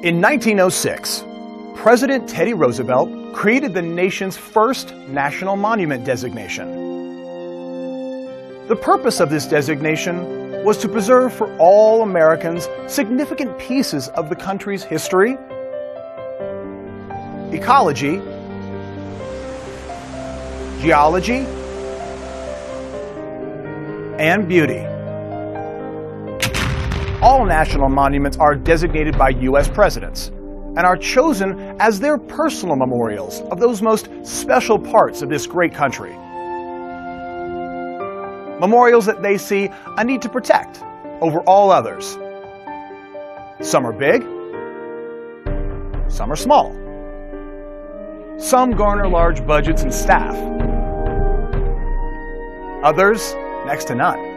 In 1906, President Teddy Roosevelt created the nation's first national monument designation. The purpose of this designation was to preserve for all Americans significant pieces of the country's history, ecology, geology, and beauty. All national monuments are designated by U.S. presidents and are chosen as their personal memorials of those most special parts of this great country. Memorials that they see a need to protect over all others. Some are big, some are small. Some garner large budgets and staff. Others, next to none.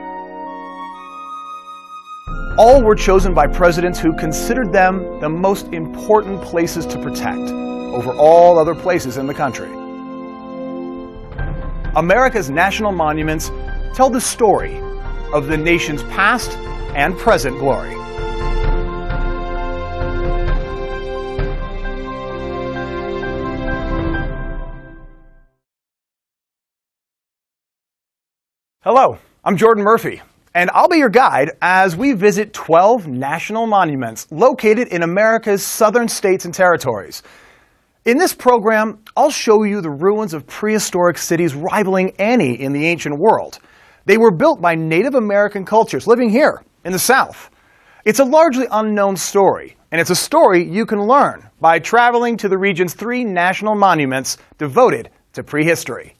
All were chosen by presidents who considered them the most important places to protect over all other places in the country. America's national monuments tell the story of the nation's past and present glory. Hello, I'm Jordan Murphy, and I'll be your guide as we visit 12 national monuments located in America's southern states and territories. In this program, I'll show you the ruins of prehistoric cities rivaling any in the ancient world. They were built by Native American cultures living here in the South. It's a largely unknown story, and it's a story you can learn by traveling to the region's 3 national monuments devoted to prehistory.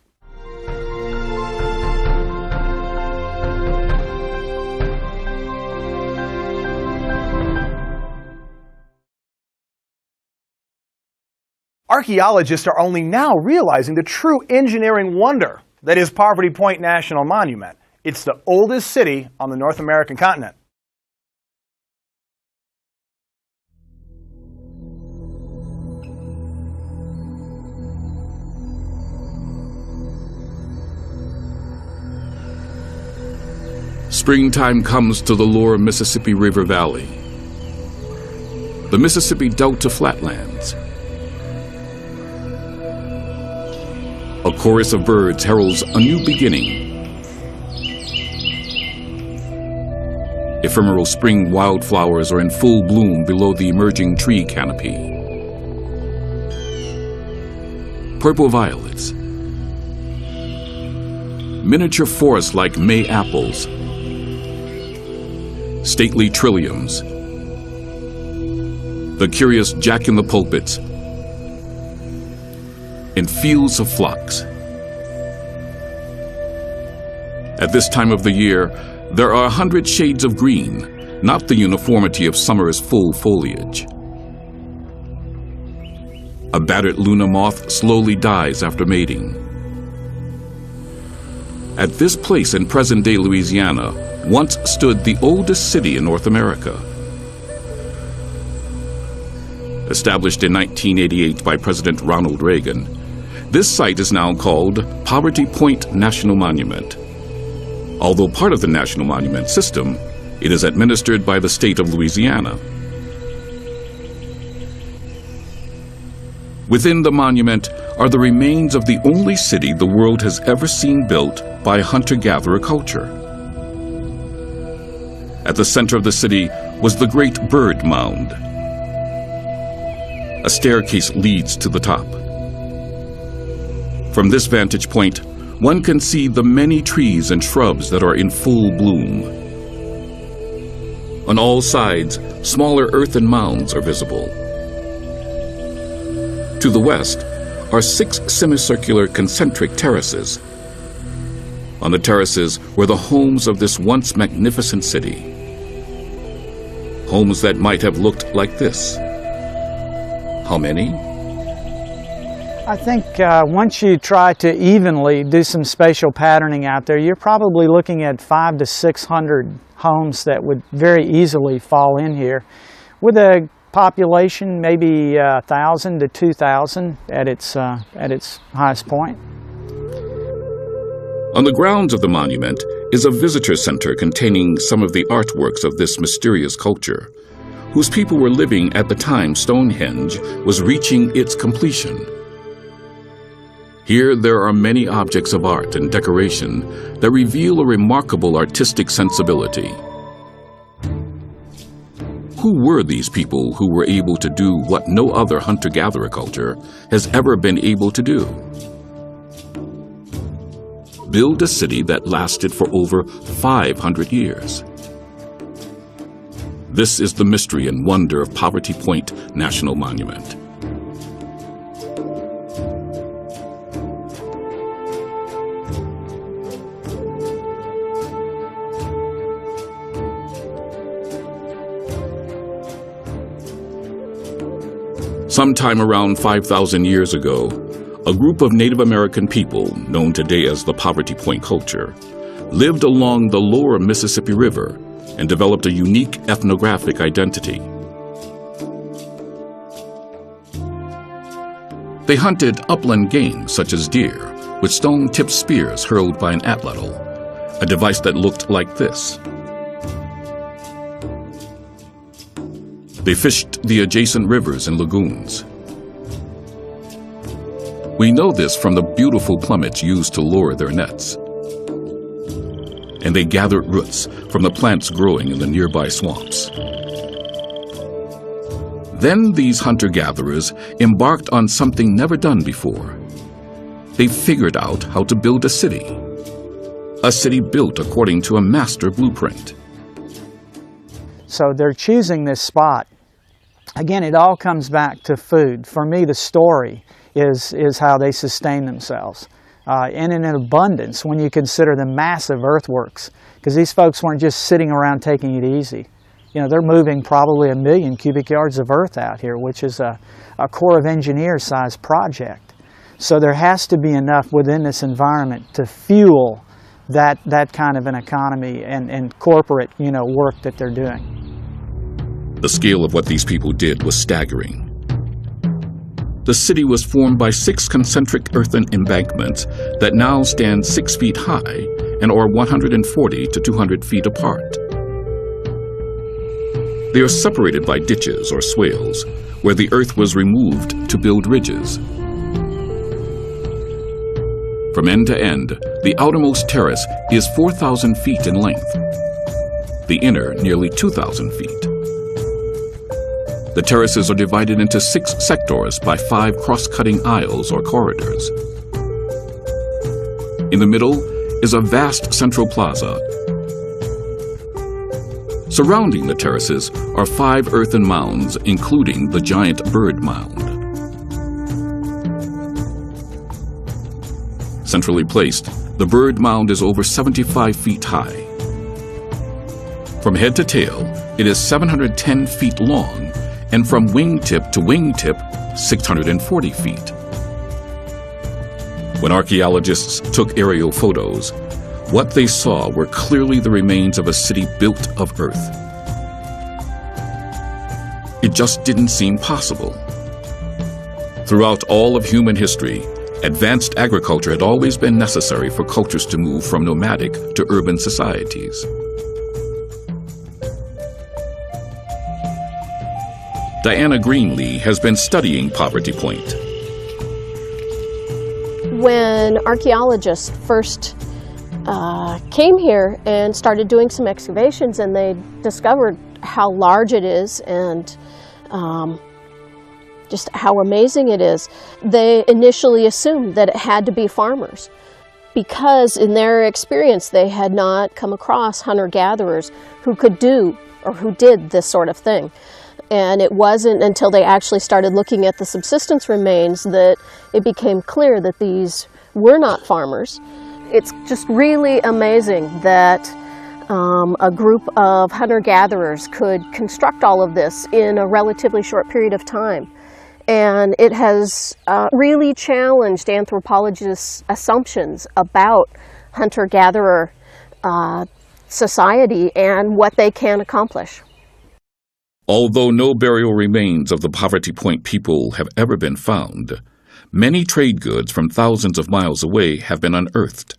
Archaeologists are only now realizing the true engineering wonder that is Poverty Point National Monument. It's the oldest city on the North American continent. Springtime comes to the lower Mississippi River Valley, the Mississippi Delta flatlands. A chorus of birds heralds a new beginning. Ephemeral spring wildflowers are in full bloom below the emerging tree canopy. Purple violets, miniature forests like May apples, stately trilliums, the curious jack-in-the-pulpits, in fields of phlox. At this time of the year, there are 100 shades of green, not the uniformity of summer's full foliage. A battered Luna moth slowly dies after mating. At this place in present-day Louisiana once stood the oldest city in North America. Established in 1988 by President Ronald Reagan, this site is now called Poverty Point National Monument. Although part of the National Monument System, it is administered by the state of Louisiana. Within the monument are the remains of the only city the world has ever seen built by hunter-gatherer culture. At the center of the city was the Great Bird Mound. A staircase leads to the top. From this vantage point, one can see the many trees and shrubs that are in full bloom. On all sides, smaller earthen mounds are visible. To the west are 6 semicircular concentric terraces. On the terraces were the homes of this once magnificent city. Homes that might have looked like this. How many? I think once you try to evenly do some spatial patterning out there, you're probably looking at 500 to 600 homes that would very easily fall in here, with a population maybe 1,000 to 2,000 at its highest point. On the grounds of the monument is a visitor center containing some of the artworks of this mysterious culture, whose people were living at the time Stonehenge was reaching its completion. Here there are many objects of art and decoration that reveal a remarkable artistic sensibility. Who were these people who were able to do what no other hunter-gatherer culture has ever been able to do? Build a city that lasted for over 500 years. This is the mystery and wonder of Poverty Point National Monument. Sometime around 5,000 years ago, a group of Native American people, known today as the Poverty Point culture, lived along the lower Mississippi River and developed a unique ethnographic identity. They hunted upland game such as deer with stone-tipped spears hurled by an atlatl, a device that looked like this. They fished the adjacent rivers and lagoons. We know this from the beautiful plummets used to lure their nets. And they gathered roots from the plants growing in the nearby swamps. Then these hunter-gatherers embarked on something never done before. They figured out how to build a city built according to a master blueprint. So they're choosing this spot. Again, it all comes back to food. For me, the story is how they sustain themselves. And in an abundance when you consider the massive earthworks, because these folks weren't just sitting around taking it easy. You know, they're moving probably 1 million cubic yards of earth out here, which is a Corps of Engineers sized project. So there has to be enough within this environment to fuel that kind of an economy and corporate, work that they're doing. The scale of what these people did was staggering. The city was formed by 6 concentric earthen embankments that now stand 6 feet high and are 140 to 200 feet apart. They are separated by ditches or swales, where the earth was removed to build ridges. From end to end, the outermost terrace is 4,000 feet in length, the inner nearly 2,000 feet. The terraces are divided into 6 sectors by 5 cross-cutting aisles or corridors. In the middle is a vast central plaza. Surrounding the terraces are 5 earthen mounds, including the giant bird mound. Centrally placed, the bird mound is over 75 feet high. From head to tail, it is 710 feet long, and from wingtip to wingtip, 640 feet. When archaeologists took aerial photos, what they saw were clearly the remains of a city built of earth. It just didn't seem possible. Throughout all of human history, advanced agriculture had always been necessary for cultures to move from nomadic to urban societies. Diana Greenlee has been studying Poverty Point. When archaeologists first came here and started doing some excavations, and they discovered how large it is and just how amazing it is, they initially assumed that it had to be farmers, because in their experience they had not come across hunter-gatherers who could do or who did this sort of thing. And it wasn't until they actually started looking at the subsistence remains that it became clear that these were not farmers. It's just really amazing that a group of hunter-gatherers could construct all of this in a relatively short period of time. And it has really challenged anthropologists' assumptions about hunter-gatherer society and what they can accomplish. Although no burial remains of the Poverty Point people have ever been found, many trade goods from thousands of miles away have been unearthed.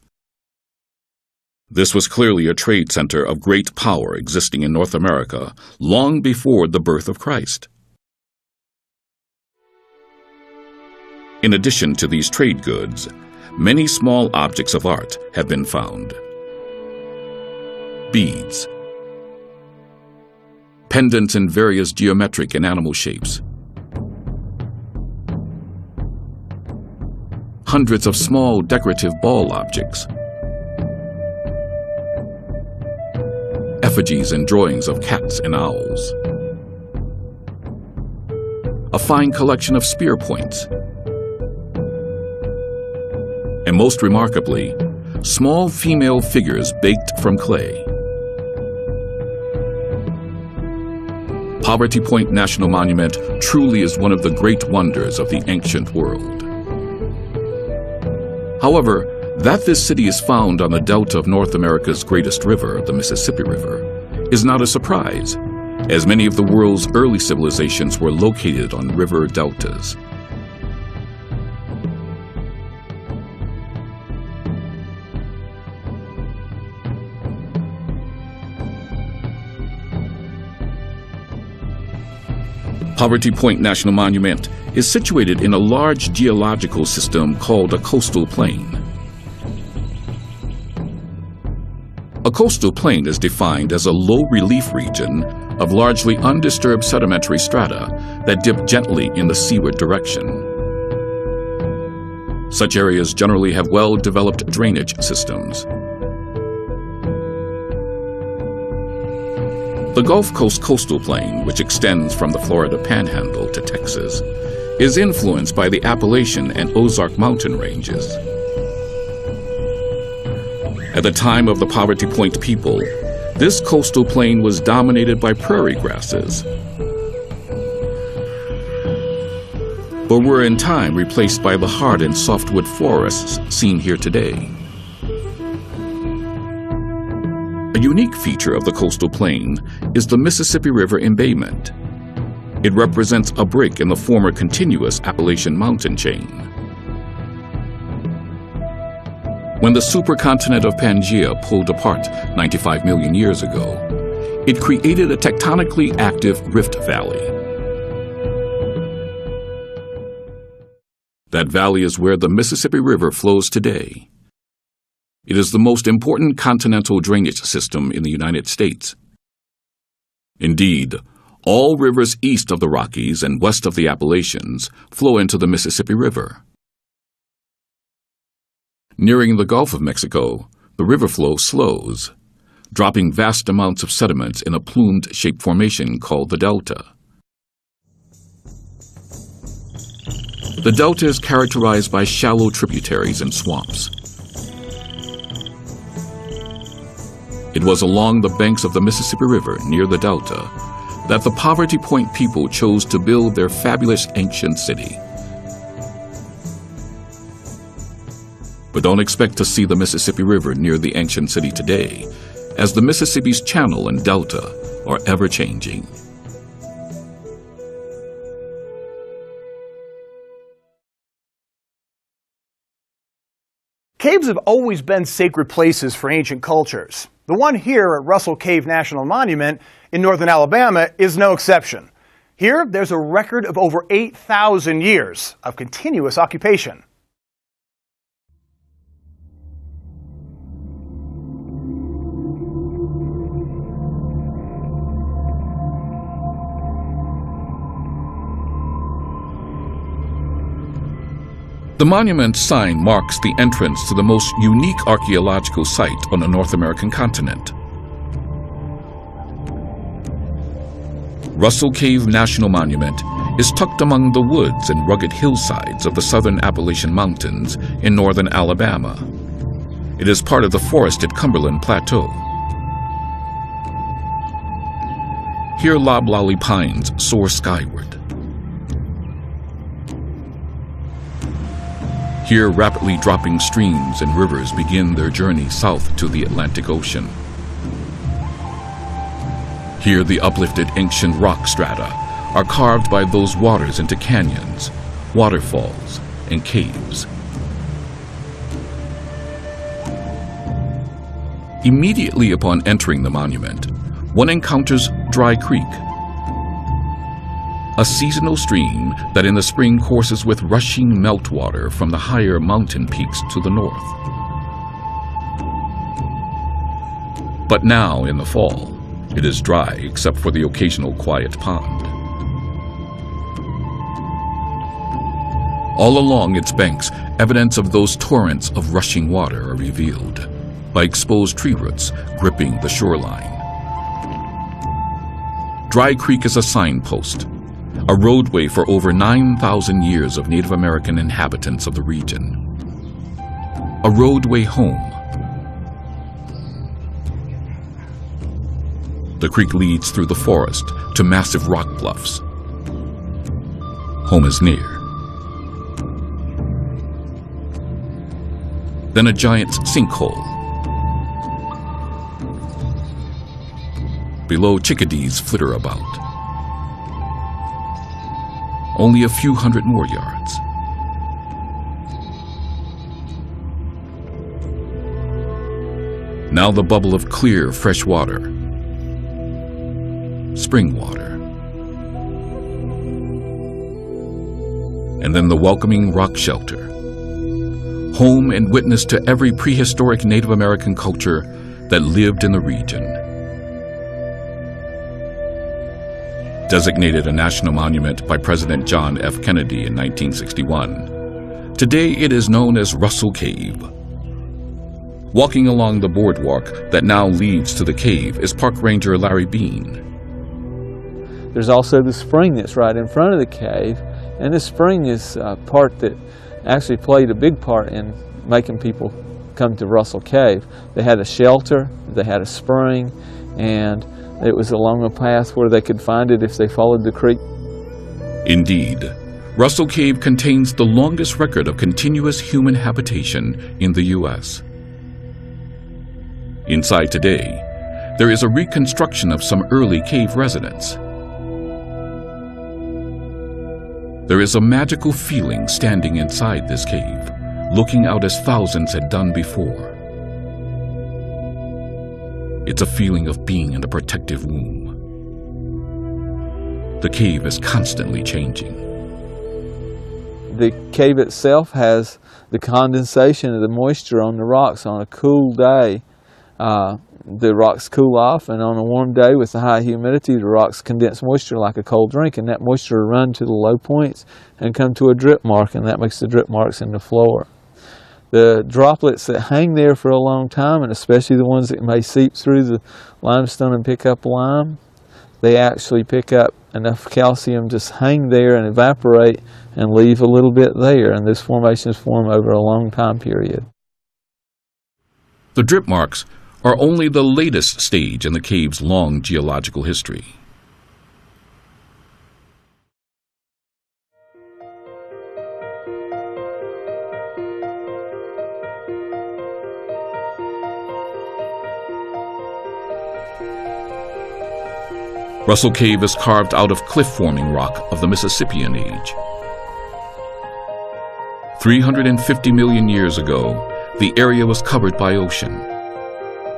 This was clearly a trade center of great power existing in North America long before the birth of Christ. In addition to these trade goods, many small objects of art have been found. Beads, pendants in various geometric and animal shapes, hundreds of small decorative ball objects, effigies and drawings of cats and owls, a fine collection of spear points, and most remarkably, small female figures baked from clay. Poverty Point National Monument truly is one of the great wonders of the ancient world. However, that this city is found on the delta of North America's greatest river, the Mississippi River, is not a surprise, as many of the world's early civilizations were located on river deltas. Poverty Point National Monument is situated in a large geological system called a coastal plain. A coastal plain is defined as a low relief region of largely undisturbed sedimentary strata that dip gently in the seaward direction. Such areas generally have well-developed drainage systems. The Gulf Coast coastal plain, which extends from the Florida Panhandle to Texas, is influenced by the Appalachian and Ozark mountain ranges. At the time of the Poverty Point people, this coastal plain was dominated by prairie grasses, but were in time replaced by the hard and softwood forests seen here today. A unique feature of the coastal plain is the Mississippi River embayment. It represents a break in the former continuous Appalachian mountain chain. When the supercontinent of Pangaea pulled apart 95 million years ago, it created a tectonically active rift valley. That valley is where the Mississippi River flows today. It is the most important continental drainage system in the United States. Indeed, all rivers east of the Rockies and west of the Appalachians flow into the Mississippi River. Nearing the Gulf of Mexico, the river flow slows, dropping vast amounts of sediments in a plumed-shaped formation called the delta. The delta is characterized by shallow tributaries and swamps. It was along the banks of the Mississippi River near the delta that the Poverty Point people chose to build their fabulous ancient city. But don't expect to see the Mississippi River near the ancient city today, as the Mississippi's channel and delta are ever-changing. Caves have always been sacred places for ancient cultures. The one here at Russell Cave National Monument in northern Alabama is no exception. Here, there's a record of over 8,000 years of continuous occupation. The monument sign marks the entrance to the most unique archaeological site on the North American continent. Russell Cave National Monument is tucked among the woods and rugged hillsides of the southern Appalachian Mountains in northern Alabama. It is part of the forested Cumberland Plateau. Here loblolly pines soar skyward. Here, rapidly dropping streams and rivers begin their journey south to the Atlantic Ocean. Here, the uplifted ancient rock strata are carved by those waters into canyons, waterfalls, and caves. Immediately upon entering the monument, one encounters Dry Creek, a seasonal stream that in the spring courses with rushing meltwater from the higher mountain peaks to the north. But now, in the fall, it is dry except for the occasional quiet pond. All along its banks, evidence of those torrents of rushing water are revealed by exposed tree roots gripping the shoreline. Dry Creek is a signpost, a roadway for over 9,000 years of Native American inhabitants of the region. A roadway home. The creek leads through the forest to massive rock bluffs. Home is near. Then a giant sinkhole. Below, chickadees flitter about. Only a few hundred more yards. Now the bubble of clear, fresh water. Spring water. And then the welcoming rock shelter. Home and witness to every prehistoric Native American culture that lived in the region. Designated a national monument by President John F. Kennedy in 1961. Today it is known as Russell Cave. Walking along the boardwalk that now leads to the cave is Park Ranger Larry Bean. There's also the spring that's right in front of the cave, and this spring is a part that actually played a big part in making people come to Russell Cave. They had a shelter, they had a spring, and it was along a path where they could find it if they followed the creek. Indeed, Russell Cave contains the longest record of continuous human habitation in the U.S. Inside today, there is a reconstruction of some early cave residents. There is a magical feeling standing inside this cave, looking out as thousands had done before. It's a feeling of being in a protective womb. The cave is constantly changing. The cave itself has the condensation of the moisture on the rocks. On a cool day, the rocks cool off, and on a warm day with the high humidity, the rocks condense moisture like a cold drink, and that moisture will run to the low points and come to a drip mark, and that makes the drip marks in the floor. The droplets that hang there for a long time, and especially the ones that may seep through the limestone and pick up lime, they actually pick up enough calcium to hang there and evaporate and leave a little bit there, and these formations form over a long time period. The drip marks are only the latest stage in the cave's long geological history. Russell Cave is carved out of cliff-forming rock of the Mississippian age. 350 million years ago, the area was covered by ocean.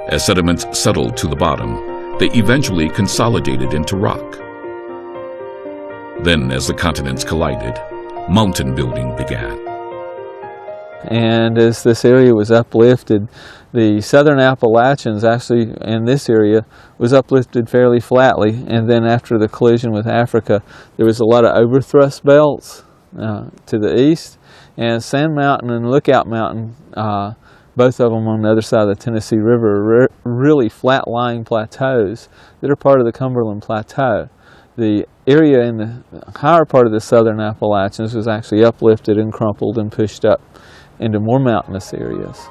As sediments settled to the bottom, they eventually consolidated into rock. Then, as the continents collided, mountain building began. And as this area was uplifted, the southern Appalachians actually in this area was uplifted fairly flatly, and then after the collision with Africa, there was a lot of overthrust belts to the east, and Sand Mountain and Lookout Mountain, both of them on the other side of the Tennessee River, are really flat-lying plateaus that are part of the Cumberland Plateau. The area in the higher part of the southern Appalachians was actually uplifted and crumpled and pushed up into more mountainous areas.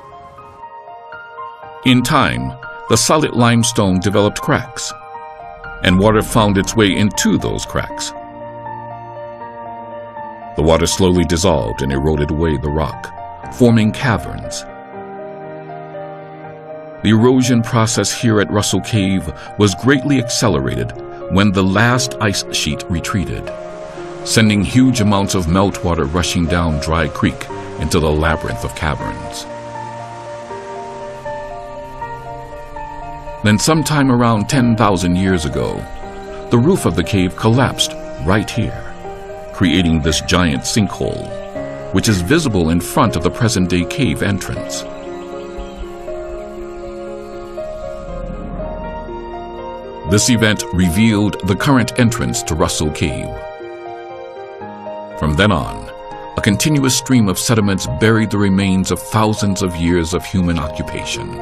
In time, the solid limestone developed cracks, and water found its way into those cracks. The water slowly dissolved and eroded away the rock, forming caverns. The erosion process here at Russell Cave was greatly accelerated when the last ice sheet retreated, sending huge amounts of meltwater rushing down Dry Creek into the labyrinth of caverns. Then sometime around 10,000 years ago, the roof of the cave collapsed right here, creating this giant sinkhole, which is visible in front of the present-day cave entrance. This event revealed the current entrance to Russell Cave. From then on, a continuous stream of sediments buried the remains of thousands of years of human occupation.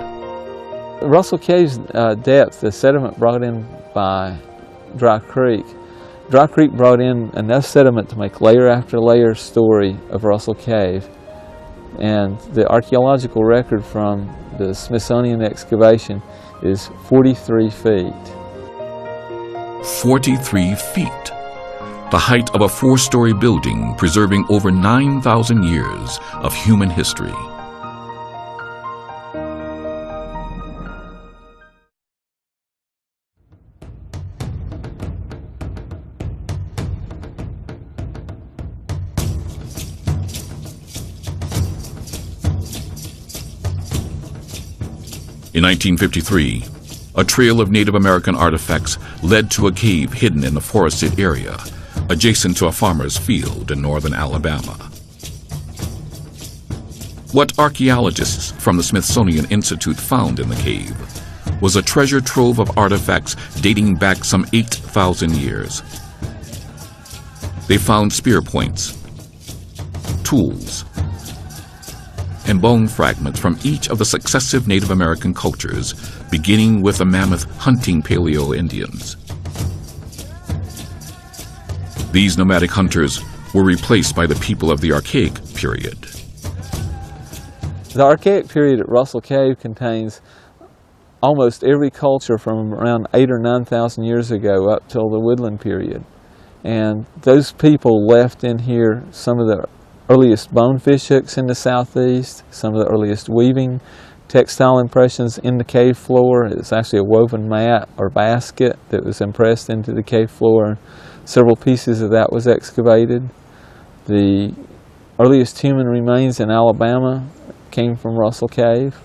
Russell Cave's depth, the sediment brought in by Dry Creek. Dry Creek brought in enough sediment to make layer after layer story of Russell Cave. And the archaeological record from the Smithsonian excavation is 43 feet. 43 feet. The height of a 4-story building preserving over 9,000 years of human history. In 1953, a trail of Native American artifacts led to a cave hidden in a forested area adjacent to a farmer's field in northern Alabama. What archaeologists from the Smithsonian Institute found in the cave was a treasure trove of artifacts dating back some 8,000 years. They found spear points, tools, and bone fragments from each of the successive Native American cultures, beginning with the mammoth hunting Paleo-Indians. These nomadic hunters were replaced by the people of the Archaic period. The Archaic period at Russell Cave contains almost every culture from around 8,000 or 9,000 years ago up till the Woodland period. And those people left in here some of the earliest bonefish hooks in the southeast, some of the earliest weaving textile impressions in the cave floor. It's actually a woven mat or basket that was impressed into the cave floor. Several pieces of that was excavated. The earliest human remains in Alabama came from Russell Cave.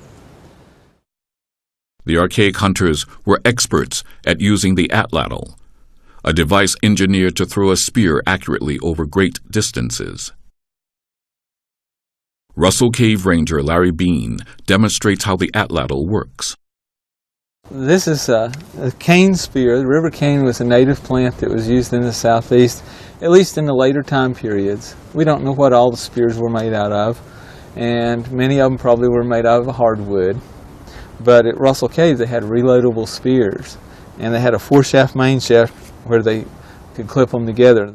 The archaic hunters were experts at using the atlatl, a device engineered to throw a spear accurately over great distances. Russell Cave Ranger Larry Bean demonstrates how the atlatl works. This is a cane spear. The river cane was a native plant that was used in the southeast, at least in the later time periods. We don't know what all the spears were made out of, and many of them probably were made out of hardwood. But at Russell Cave they had reloadable spears, and they had a 4-shaft main shaft where they could clip them together.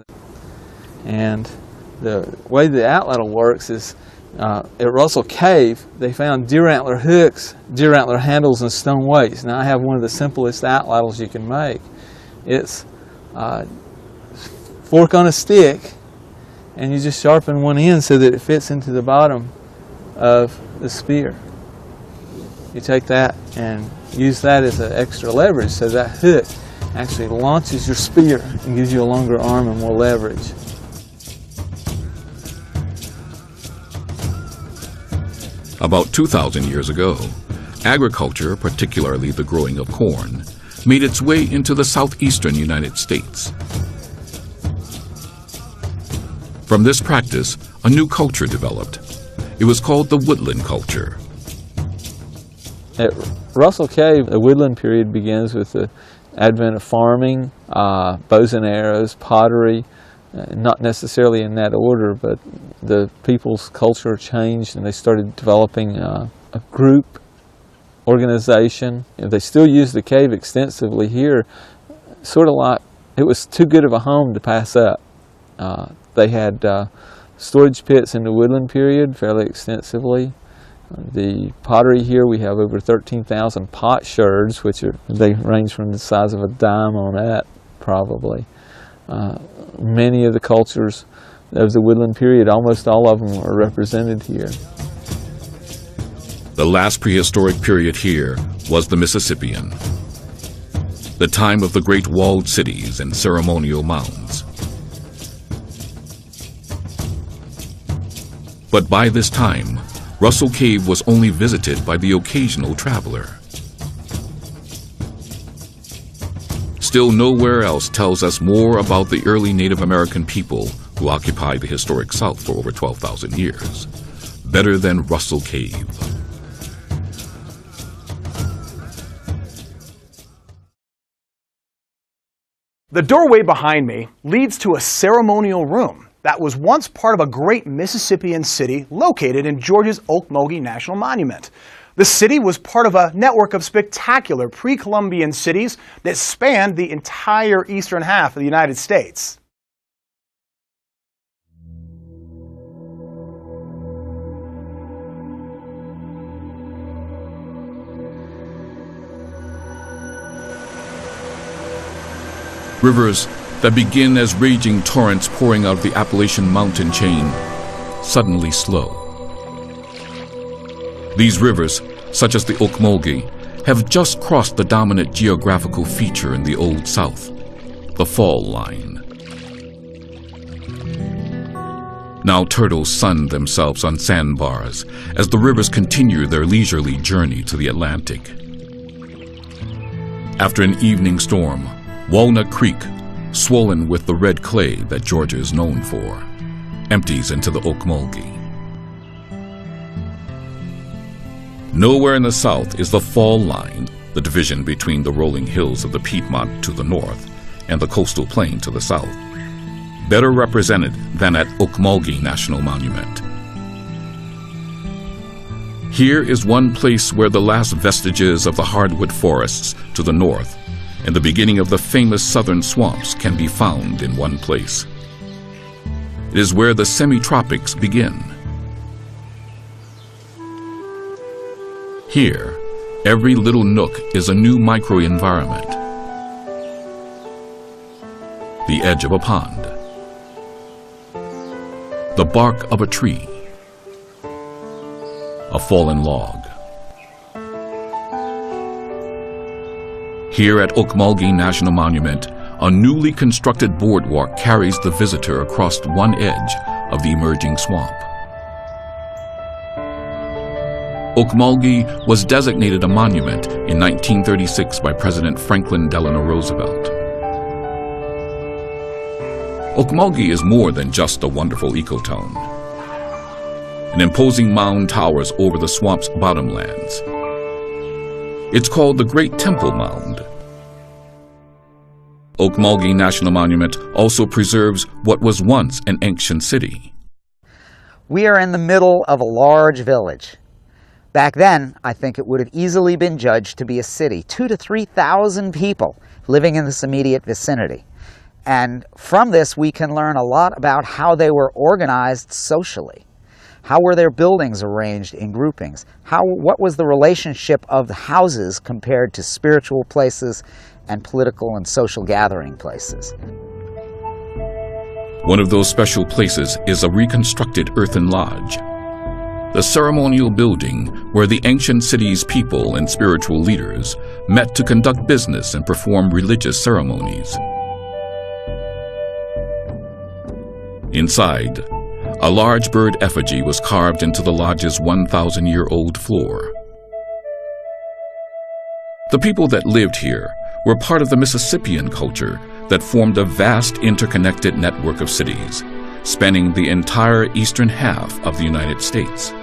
And the way the atlatl works is at Russell Cave, they found deer antler hooks, deer antler handles, and stone weights. Now I have one of the simplest atlatls you can make. It's fork on a stick, and you just sharpen one end so that it fits into the bottom of the spear. You take that and use that as an extra leverage, so that hook actually launches your spear and gives you a longer arm and more leverage. About 2,000 years ago, agriculture, particularly the growing of corn, made its way into the southeastern United States. From this practice, a new culture developed. It was called the woodland culture. At Russell Cave, the woodland period begins with the advent of farming, bows and arrows, pottery, not necessarily in that order, but the people's culture changed and they started developing a group organization. They still use the cave extensively here, sort of like it was too good of a home to pass up. They had storage pits in the woodland period fairly extensively. The pottery here, we have over 13,000 potsherds, which they range from the size of a dime on that, probably. Many of the cultures of the woodland period, almost all of them are represented here. The last prehistoric period here was the Mississippian, the time of the great walled cities and ceremonial mounds. But by this time, Russell Cave was only visited by the occasional traveler. still nowhere else tells us more about the early Native American people who occupied the historic South for over 12,000 years. Better than Russell Cave. The doorway behind me leads to a ceremonial room that was once part of a great Mississippian city located in Georgia's Okmulgee National Monument. The city was part of a network of spectacular pre-Columbian cities that spanned the entire eastern half of the United States. Rivers that begin as raging torrents pouring out of the Appalachian mountain chain suddenly slow. These rivers, such as the Okmulgee, have just crossed the dominant geographical feature in the Old South, the fall line. Now turtles sun themselves on sandbars as the rivers continue their leisurely journey to the Atlantic. After an evening storm, Walnut Creek, swollen with the red clay that Georgia is known for, empties into the Okmulgee. Nowhere in the south is the fall line, the division between the rolling hills of the Piedmont to the north and the coastal plain to the south, better represented than at Okmulgee National Monument. Here is one place where the last vestiges of the hardwood forests to the north and the beginning of the famous southern swamps can be found in one place. It is where the semi-tropics begin. Here, every little nook is a new microenvironment. The edge of a pond, the bark of a tree, a fallen log. Here at Okmulgee National Monument, a newly constructed boardwalk carries the visitor across one edge of the emerging swamp. Okmulgee was designated a monument in 1936 by President Franklin Delano Roosevelt. Okmulgee is more than just a wonderful ecotone. An imposing mound towers over the swamp's bottomlands. It's called the Great Temple Mound. Okmulgee National Monument also preserves what was once an ancient city. We are in the middle of a large village. Back then, I think it would have easily been judged to be a city, 2,000 to 3,000 people living in this immediate vicinity. And from this, we can learn a lot about how they were organized socially. How were their buildings arranged in groupings? What was the relationship of the houses compared to spiritual places and political and social gathering places? One of those special places is a reconstructed earthen lodge, the ceremonial building where the ancient city's people and spiritual leaders met to conduct business and perform religious ceremonies. Inside, a large bird effigy was carved into the lodge's 1,000-year-old floor. The people that lived here were part of the Mississippian culture that formed a vast interconnected network of cities, spanning the entire eastern half of the United States.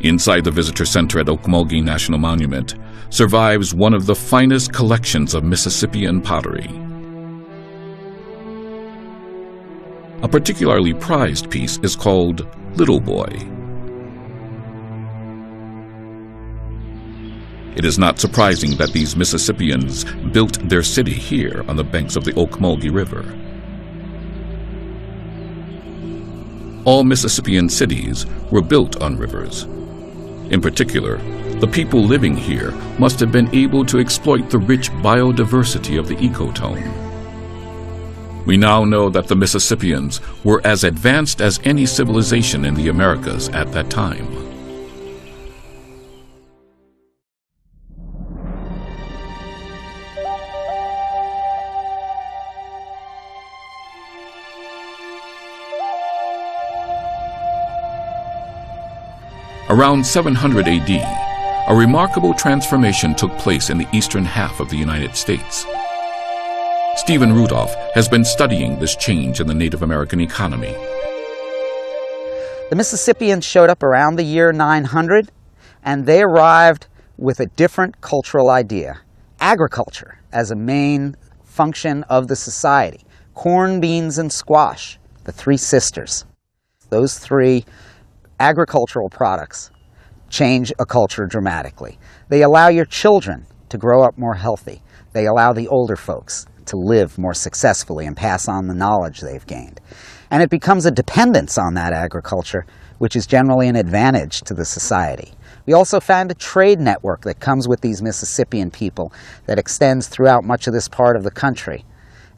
Inside the visitor center at Okmulgee National Monument survives one of the finest collections of Mississippian pottery. A particularly prized piece is called Little Boy. It is not surprising that these Mississippians built their city here on the banks of the Okmulgee River. All Mississippian cities were built on rivers. In particular, the people living here must have been able to exploit the rich biodiversity of the ecotone. We now know that the Mississippians were as advanced as any civilization in the Americas at that time. Around 700 AD, a remarkable transformation took place in the eastern half of the United States. Stephen Rudolph has been studying this change in the Native American economy. The Mississippians showed up around the year 900, and they arrived with a different cultural idea: agriculture as a main function of the society. Corn, beans, and squash, the three sisters. Those three agricultural products change a culture dramatically. They allow your children to grow up more healthy. They allow the older folks to live more successfully and pass on the knowledge they've gained. And it becomes a dependence on that agriculture, which is generally an advantage to the society. We also found a trade network that comes with these Mississippian people that extends throughout much of this part of the country.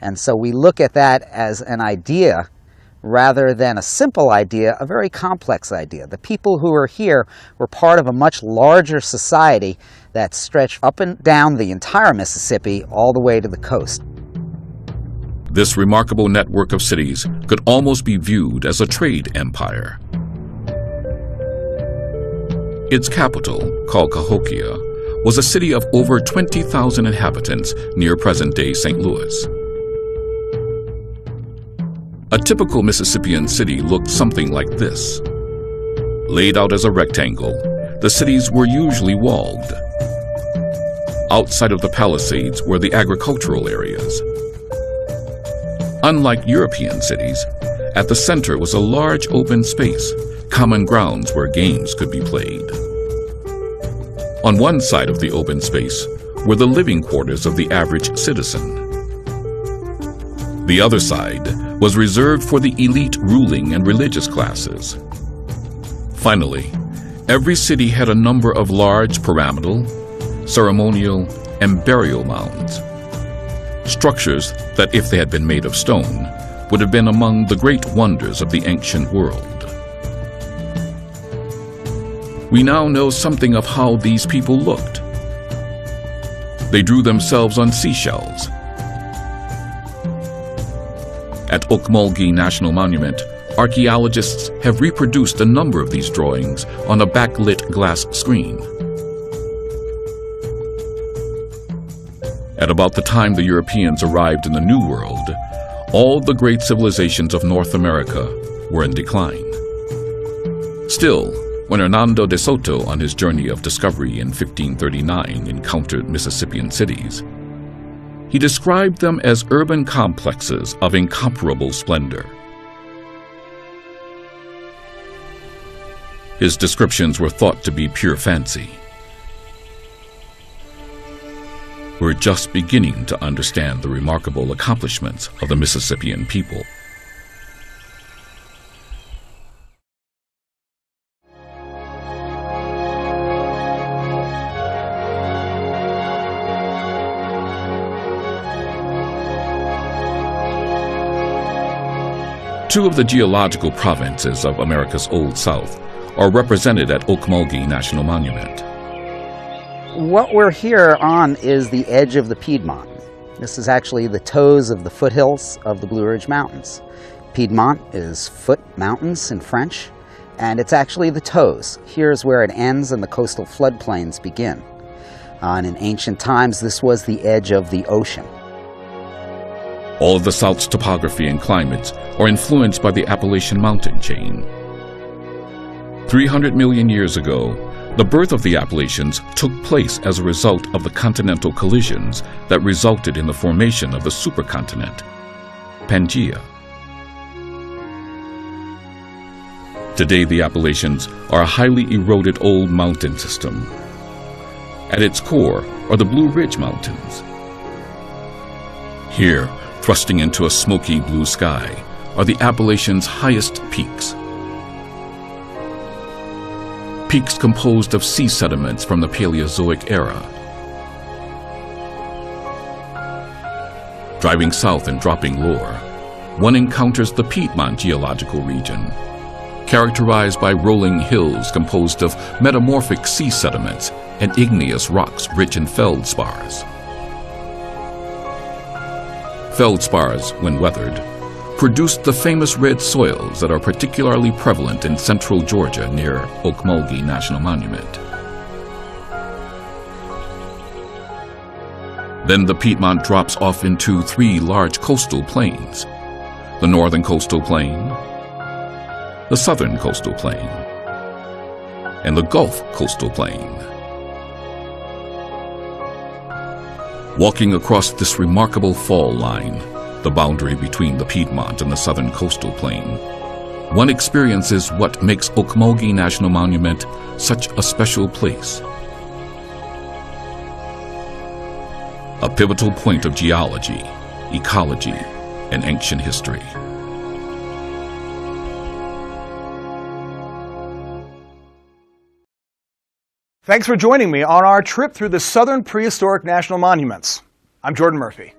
And so we look at that as an idea rather than a simple idea, a very complex idea. The people who are here were part of a much larger society that stretched up and down the entire Mississippi all the way to the coast. This remarkable network of cities could almost be viewed as a trade empire. Its capital, called Cahokia, was a city of over 20,000 inhabitants near present-day St. Louis. A typical Mississippian city looked something like this. Laid out as a rectangle, the cities were usually walled. Outside of the palisades were the agricultural areas. Unlike European cities, at the center was a large open space, common grounds where games could be played. On one side of the open space were the living quarters of the average citizen. The other side was reserved for the elite ruling and religious classes. Finally, every city had a number of large pyramidal, ceremonial, and burial mounds. Structures that, if they had been made of stone, would have been among the great wonders of the ancient world. We now know something of how these people looked. They drew themselves on seashells. At Okmulgee National Monument, archaeologists have reproduced a number of these drawings on a backlit glass screen. At about the time the Europeans arrived in the New World, all the great civilizations of North America were in decline. Still, when Hernando de Soto on his journey of discovery in 1539 encountered Mississippian cities, he described them as urban complexes of incomparable splendor. His descriptions were thought to be pure fancy. We're just beginning to understand the remarkable accomplishments of the Mississippian people. Two of the geological provinces of America's Old South are represented at Okmulgee National Monument. What we're here on is the edge of the Piedmont. This is actually the toes of the foothills of the Blue Ridge Mountains. Piedmont is foot mountains in French, and it's actually the toes. Here's where it ends and the coastal floodplains begin. And in ancient times, this was the edge of the ocean. All of the South's topography and climates are influenced by the Appalachian mountain chain. 300 million years ago, the birth of the Appalachians took place as a result of the continental collisions that resulted in the formation of the supercontinent, Pangaea. Today, the Appalachians are a highly eroded old mountain system. At its core are the Blue Ridge Mountains. Here, thrusting into a smoky blue sky, are the Appalachians' highest peaks. Peaks composed of sea sediments from the Paleozoic era. Driving south and dropping lower, one encounters the Piedmont geological region, characterized by rolling hills composed of metamorphic sea sediments and igneous rocks rich in feldspars. Feldspars, when weathered, produced the famous red soils that are particularly prevalent in central Georgia near Okmulgee National Monument. Then the Piedmont drops off into three large coastal plains: the northern coastal plain, the southern coastal plain, and the Gulf coastal plain. Walking across this remarkable fall line, the boundary between the Piedmont and the southern coastal plain, one experiences what makes Ocmulgee National Monument such a special place. A pivotal point of geology, ecology, and ancient history. Thanks for joining me on our trip through the Southern Prehistoric National Monuments. I'm Jordan Murphy.